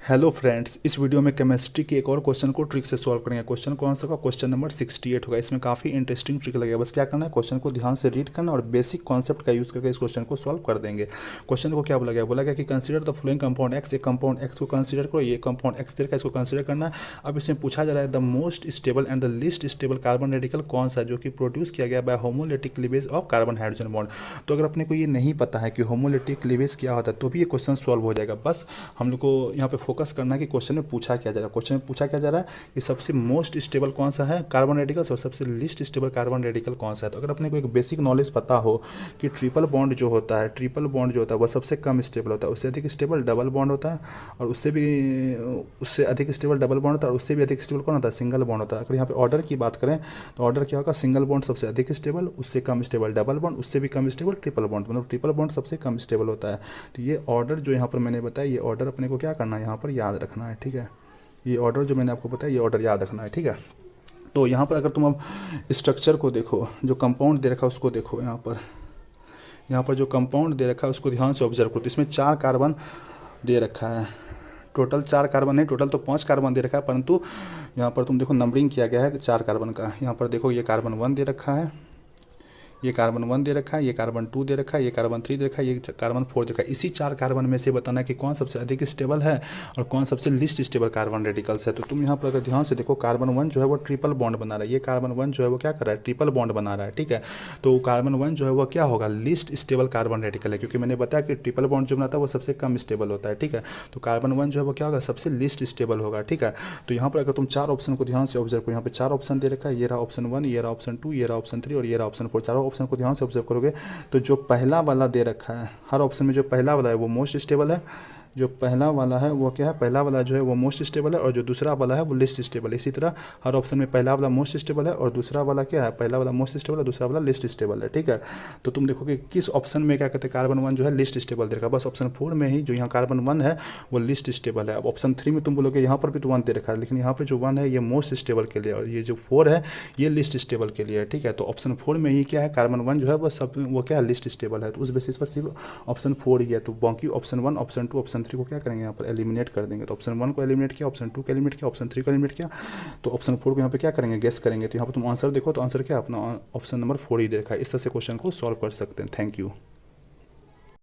Hello friends, इस video में chemistry के एक और क्वेश्चन को ट्रिक से सॉल्व करेंगे। क्वेश्चन कौन सा होगा? क्वेश्चन नंबर 68 होगा। इसमें काफ़ी इंटरेस्टिंग ट्रिक लगेगा। बस क्या करना है, क्वेश्चन को ध्यान से रीड करना और बेसिक कॉन्सेप्ट का यूज़ करके इस क्वेश्चन को सॉल्व कर देंगे। क्वेश्चन को क्या बोला गया? बोला गया कि consider the flowing compound x. एक कंपाउंड एक्स को कंसीडर करो, ये कंपाउंड एक्स का इसको कंसीडर करना है। अब इसमें पूछा जा रहा है the most stable and the least stable carbon radical कौन सा, जो कि प्रोड्यूस किया गया by homolytic cleavage of carbon hydrogen bond. तो अगर अपने को ये नहीं पता है कि होमोलिटिक क्लीवेज क्या होता है तो भी ये क्वेश्चन सॉल्व हो जाएगा। बस हम लोग को यहाँ पे फोकस करना है कि क्वेश्चन में पूछा क्या जा रहा है। क्वेश्चन में पूछा क्या जा रहा है कि सबसे मोस्ट स्टेबल कौन सा है कार्बन रेडिकल्स और सबसे लीस्ट स्टेबल कार्बन रेडिकल कौन सा है। तो अगर अपने को एक बेसिक नॉलेज पता हो कि ट्रिपल बॉन्ड जो होता है वह सबसे कम स्टेबल होता है, उससे अधिक स्टेबल डबल बॉन्ड होता है, और उससे अधिक स्टेबल डबल बॉन्ड होता है, और उससे भी अधिक स्टेबल कौन होता है? सिंगल बॉन्ड होता है। अगर यहाँ पे ऑर्डर की बात करें तो ऑर्डर क्या होगा? सिंगल बॉन्ड सबसे अधिक स्टेबल, उससे कम स्टेबल डबल बॉन्ड, उससे भी कम स्टेबल ट्रिपल बॉन्ड, मतलब ट्रिपल बॉन्ड सबसे कम स्टेबल होता है। तो ये ऑर्डर जो यहाँ पर मैंने बताया, ये ऑर्डर अपने को क्या करना है, यहाँ पर याद रखना है। ठीक है, ये ऑर्डर जो मैंने आपको बताया ये ऑर्डर याद रखना है। ठीक है, तो यहाँ पर अगर तुम अब स्ट्रक्चर को देखो, जो कंपाउंड दे रखा है उसको देखो। यहाँ पर जो कंपाउंड दे रखा है उसको ध्यान से ऑब्जर्व करो। तो इसमें 4 कार्बन दे रखा है, टोटल 4 कार्बन नहीं, टोटल तो 5 कार्बन दे रखा है, परंतु यहाँ पर तुम देखो नंबरिंग किया गया है 4 कार्बन का। यहाँ पर देखो ये कार्बन 1 दे रखा है, ये कार्बन 1 दे रखा है, ये कार्बन 2 दे रखा है, ये कार्बन 3 दे रखा है, ये कार्बन 4 दे रखा है। इसी 4 कार्बन में से बताना कि कौन सबसे अधिक स्टेबल है और कौन सबसे लिस्ट स्टेबल कार्बन रेडिकल्स है। तो तुम यहाँ पर अगर ध्यान से देखो, कार्बन 1 जो है वो ट्रिपल बॉन्ड बना रहा है, ये कार्बन 1 जो है वो क्या कर रहा है? ट्रिपल बॉन्ड बना रहा है। ठीक है, तो कार्बन 1 जो है वो क्या होगा? लिस्ट स्टेबल कार्बन रेडिकल है, क्योंकि मैंने बताया कि ट्रिपल बॉन्ड जो बनाता है वो सबसे कम स्टेबल होता है। ठीक है, तो कार्बन 1 जो है वो क्या होगा? सबसे लिस्ट स्टेबल होगा। ठीक है, तो यहाँ पर अगर तुम 4 ऑप्शन को ध्यान से ऑब्जर्व करो, यहाँ पे 4 ऑप्शन दे रखा है, ये रहा ऑप्शन 1, ये रहा ऑप्शन 2, ये रहा ऑप्शन 3 और ये रहा ऑप्शन 4। चारों ऑप्शन को ध्यान से ऑब्जर्व करोगे तो जो पहला वाला दे रखा है, हर ऑप्शन में जो पहला वाला है वो मोस्ट स्टेबल है। जो पहला वाला है वो क्या है? पहला वाला जो है वो मोस्ट स्टेबल है, और जो दूसरा वाला है वो लिस्ट स्टेबल है। इसी तरह हर ऑप्शन में पहला वाला मोस्ट स्टेबल है और दूसरा वाला क्या है? पहला वाला मोस्ट स्टेबल है, दूसरा वाला लिस्ट स्टेबल है। ठीक है, तो तुम देखो कि किस ऑप्शन में क्या कहते हैं कार्बन 1 जो है लिस्ट स्टेबल दे रखा है। बस ऑप्शन 4 में ही जो यहाँ कार्बन 1 है वो लिस्ट स्टेबल है। अब ऑप्शन 3 में तुम बोलोगे यहाँ पर भी तो 1 दे रखा है, लेकिन यहाँ पर जो 1 है ये मोस्ट स्टेबल के लिए, और ये जो 4 है ये लिस्ट स्टेबल के लिए है। ठीक है, तो ऑप्शन 4 में ही क्या है? कार्बन 1 जो है वो क्या है? लिस्ट स्टेबल है। तो उस बेसिस पर सिर्फ ऑप्शन 4 ही है। तो बाकी ऑप्शन 1, ऑप्शन 2, ऑप्शन 3 को क्या करेंगे? यहाँ पर एलिमिनेट कर देंगे। तो ऑप्शन 1 को एलिमिनेट किया, ऑप्शन 2 को एलिमिनेट किया, ऑप्शन 3 को एलिमिनेट किया, तो ऑप्शन 4 को यहाँ पे क्या करेंगे? गेस करेंगे। तो यहाँ पर तुम आंसर देखो तो आंसर क्या? अपना ऑप्शन नंबर 4 ही देखा है। इस तरह से क्वेश्चन को सॉल्व कर सकते हैं। Thank you.